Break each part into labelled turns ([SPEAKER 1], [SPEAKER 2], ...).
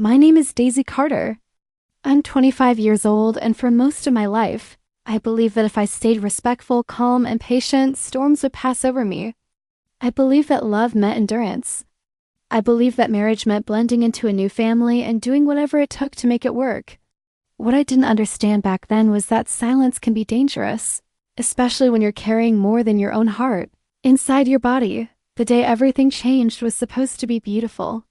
[SPEAKER 1] My name is Daisy Carter. I'm 25 years old, and for most of my life, I believed that if I stayed respectful, calm, and patient, storms would pass over me. I believed that love meant endurance. I believed that marriage meant blending into a new family and doing whatever it took to make it work. What I didn't understand back then was that silence can be dangerous, especially when you're carrying more than your own heart inside your body. The day everything changed was supposed to be beautiful.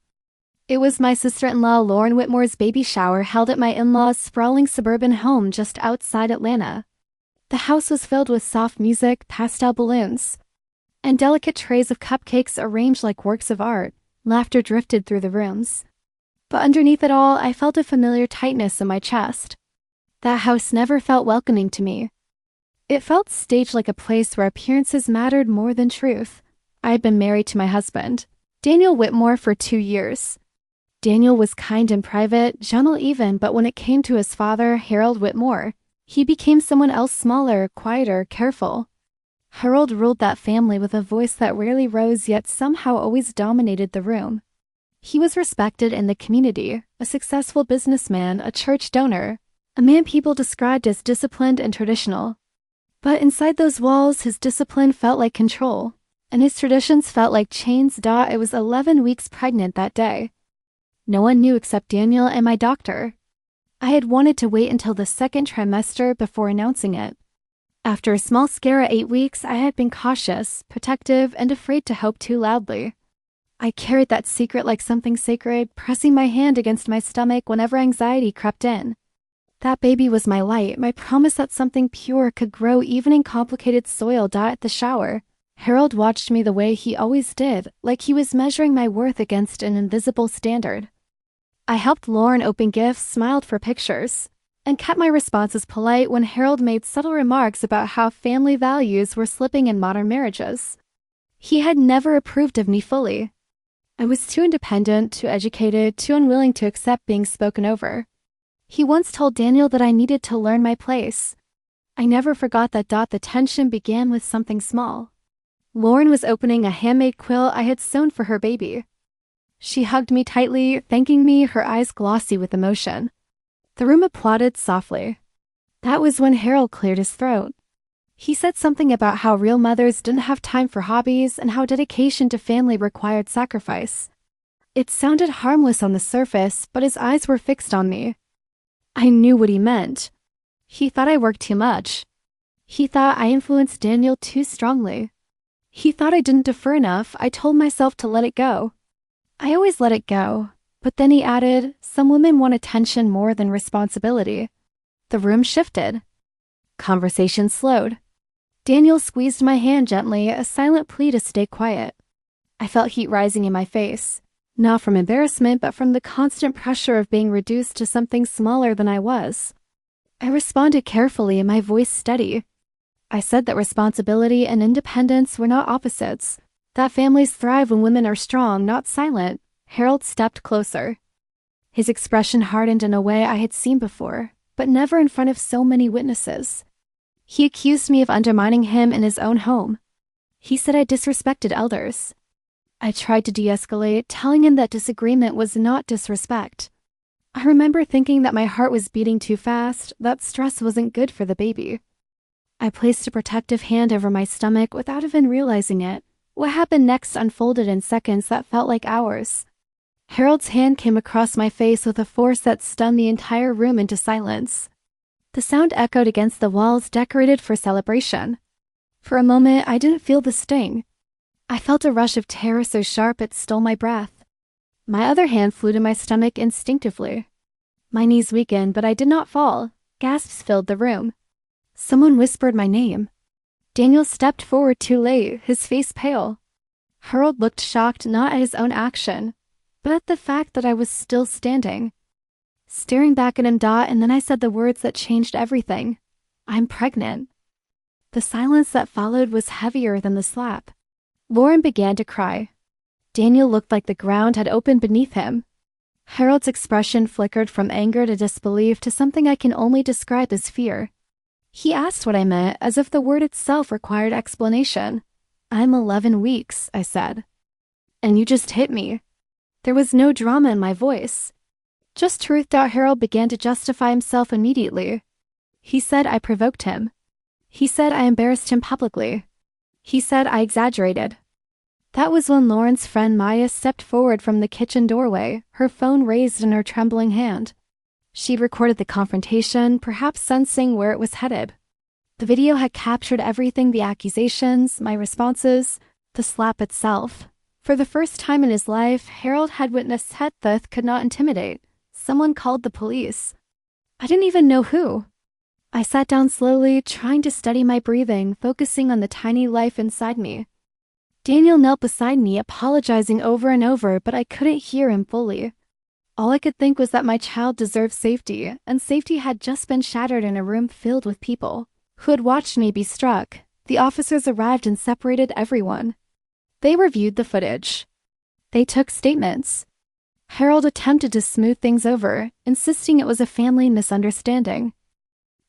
[SPEAKER 1] It was my sister-in-law Lauren Whitmore's baby shower held at my in-laws' sprawling suburban home just outside Atlanta. The house was filled with soft music, pastel balloons, and delicate trays of cupcakes arranged like works of art. Laughter drifted through the rooms. But underneath it all, I felt a familiar tightness in my chest. That house never felt welcoming to me. It felt staged, like a place where appearances mattered more than truth. I had been married to my husband, Daniel Whitmore, for 2 years. Daniel was kind and private, gentle even, but when it came to his father, Harold Whitmore, he became someone else, smaller, quieter, careful. Harold ruled that family with a voice that rarely rose yet somehow always dominated the room. He was respected in the community, a successful businessman, a church donor, a man people described as disciplined and traditional. But inside those walls, his discipline felt like control, and his traditions felt like chains. I was 11 weeks pregnant that day. No one knew except Daniel and my doctor. I had wanted to wait until the second trimester before announcing it. After a small scare at 8 weeks, I had been cautious, protective, and afraid to hope too loudly. I carried that secret like something sacred, pressing my hand against my stomach whenever anxiety crept in. That baby was my light, my promise that something pure could grow even in complicated soil. At the shower, Harold watched me the way he always did, like he was measuring my worth against an invisible standard. I helped Lauren open gifts, smiled for pictures, and kept my responses polite when Harold made subtle remarks about how family values were slipping in modern marriages. He had never approved of me fully. I was too independent, too educated, too unwilling to accept being spoken over. He once told Daniel that I needed to learn my place. I never forgot that. The tension began with something small. Lauren was opening a handmade quilt I had sewn for her baby. She hugged me tightly, thanking me, her eyes glossy with emotion. The room applauded softly. That was when Harold cleared his throat. He said something about how real mothers didn't have time for hobbies and how dedication to family required sacrifice. It sounded harmless on the surface, but his eyes were fixed on me. I knew what he meant. He thought I worked too much. He thought I influenced Daniel too strongly. He thought I didn't defer enough. I told myself to let it go. I always let it go. But then he added, some women want attention more than responsibility. The room shifted. Conversation slowed. Daniel squeezed my hand gently, a silent plea to stay quiet. I felt heat rising in my face, not from embarrassment, but from the constant pressure of being reduced to something smaller than I was. I responded carefully, my voice steady. I said that responsibility and independence were not opposites, that families thrive when women are strong, not silent. Harold stepped closer. His expression hardened in a way I had seen before, but never in front of so many witnesses. He accused me of undermining him in his own home. He said I disrespected elders. I tried to de-escalate, telling him that disagreement was not disrespect. I remember thinking that my heart was beating too fast, that stress wasn't good for the baby. I placed a protective hand over my stomach without even realizing it. What happened next unfolded in seconds that felt like hours. Harold's hand came across my face with a force that stunned the entire room into silence. The sound echoed against the walls decorated for celebration. For a moment, I didn't feel the sting. I felt a rush of terror so sharp it stole my breath. My other hand flew to my stomach instinctively. My knees weakened, but I did not fall. Gasps filled the room. Someone whispered my name. Daniel stepped forward too late, his face pale. Harold looked shocked not at his own action, but at the fact that I was still standing. Staring back at him, and then I said the words that changed everything. I'm pregnant. The silence that followed was heavier than the slap. Lauren began to cry. Daniel looked like the ground had opened beneath him. Harold's expression flickered from anger to disbelief to something I can only describe as fear. He asked what I meant, as if the word itself required explanation. I'm 11 weeks, I said. And you just hit me. There was no drama in my voice. Just truth. Harold began to justify himself immediately. He said I provoked him. He said I embarrassed him publicly. He said I exaggerated. That was when Lauren's friend Maya stepped forward from the kitchen doorway, her phone raised in her trembling hand. She'd recorded the confrontation, perhaps sensing where it was headed. The video had captured everything: the accusations, my responses, the slap itself. For the first time in his life, Harold had witnessed that could not intimidate. Someone called the police. I didn't even know who. I sat down slowly, trying to steady my breathing, focusing on the tiny life inside me. Daniel knelt beside me, apologizing over and over, but I couldn't hear him fully. All I could think was that my child deserved safety, and safety had just been shattered in a room filled with people who had watched me be struck. The officers arrived and separated everyone. They reviewed the footage. They took statements. Harold attempted to smooth things over, insisting it was a family misunderstanding.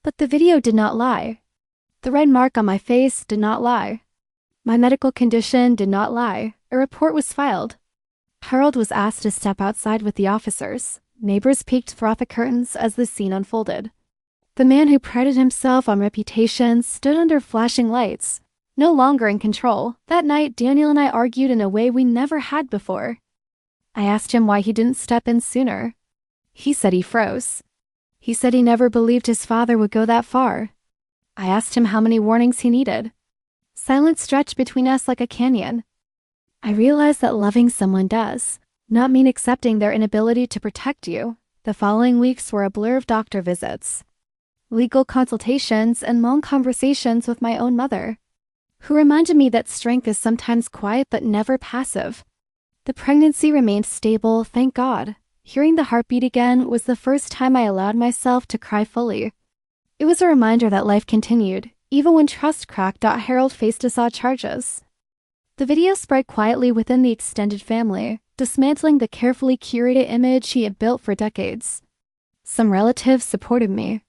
[SPEAKER 1] But the video did not lie. The red mark on my face did not lie. My medical condition did not lie. A report was filed. Harold was asked to step outside with the officers. Neighbors peeked through the curtains as the scene unfolded. The man who prided himself on reputation stood under flashing lights, no longer in control. That night, Daniel and I argued in a way we never had before. I asked him why he didn't step in sooner. He said he froze. He said he never believed his father would go that far. I asked him how many warnings he needed. Silence stretched between us like a canyon. I realized that loving someone does not mean accepting their inability to protect you. The following weeks were a blur of doctor visits, legal consultations, and long conversations with my own mother, who reminded me that strength is sometimes quiet but never passive. The pregnancy remained stable, thank God. Hearing the heartbeat again was the first time I allowed myself to cry fully. It was a reminder that life continued, even when trust cracked. Harold faced assault charges. The video spread quietly within the extended family, dismantling the carefully curated image he had built for decades. Some relatives supported me.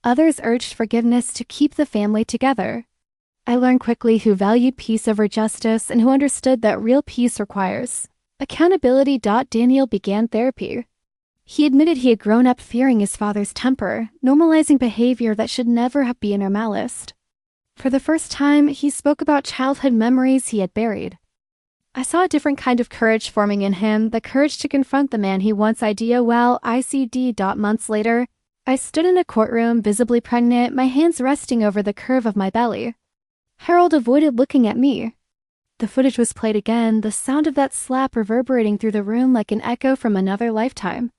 [SPEAKER 1] Others urged forgiveness to keep the family together. I learned quickly who valued peace over justice and who understood that real peace requires accountability. Daniel began therapy. He admitted he had grown up fearing his father's temper, normalizing behavior that should never have been normalized. For the first time, he spoke about childhood memories he had buried. I saw a different kind of courage forming in him, the courage to confront the man he once ICD. Months later, I stood in a courtroom, visibly pregnant, my hands resting over the curve of my belly. Harold avoided looking at me. The footage was played again, the sound of that slap reverberating through the room like an echo from another lifetime.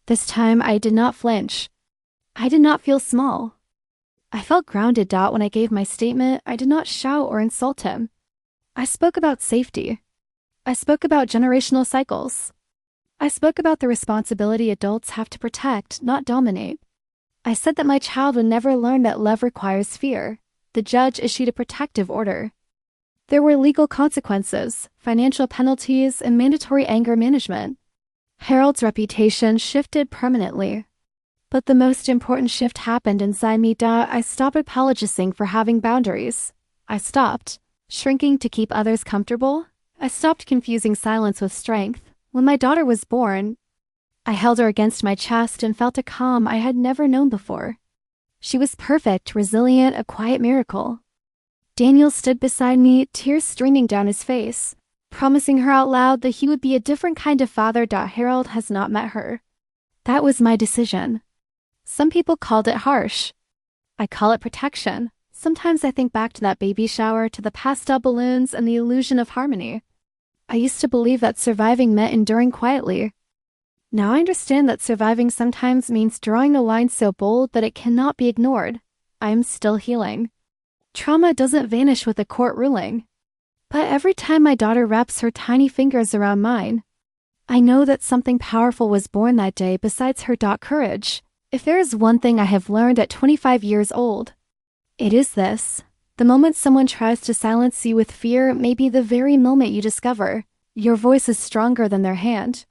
[SPEAKER 1] This time, I did not flinch. I did not feel small. I felt grounded. When I gave my statement, I did not shout or insult him. I spoke about safety. I spoke about generational cycles. I spoke about the responsibility adults have to protect, not dominate. I said that my child would never learn that love requires fear. The judge issued a protective order. There were legal consequences, financial penalties, and mandatory anger management. Harold's reputation shifted permanently. But the most important shift happened inside me. I stopped apologizing for having boundaries. I stopped shrinking to keep others comfortable. I stopped confusing silence with strength. When my daughter was born, I held her against my chest and felt a calm I had never known before. She was perfect, resilient, a quiet miracle. Daniel stood beside me, tears streaming down his face, promising her out loud that he would be a different kind of father. Harold has not met her. That was my decision. Some people called it harsh. I call it protection. Sometimes I think back to that baby shower, to the pastel balloons and the illusion of harmony. I used to believe that surviving meant enduring quietly. Now I understand that surviving sometimes means drawing a line so bold that it cannot be ignored. I am still healing. Trauma doesn't vanish with a court ruling. But every time my daughter wraps her tiny fingers around mine, I know that something powerful was born that day besides her. Courage. If there is one thing I have learned at 25 years old, it is this. The moment someone tries to silence you with fear may be the very moment you discover your voice is stronger than their hand.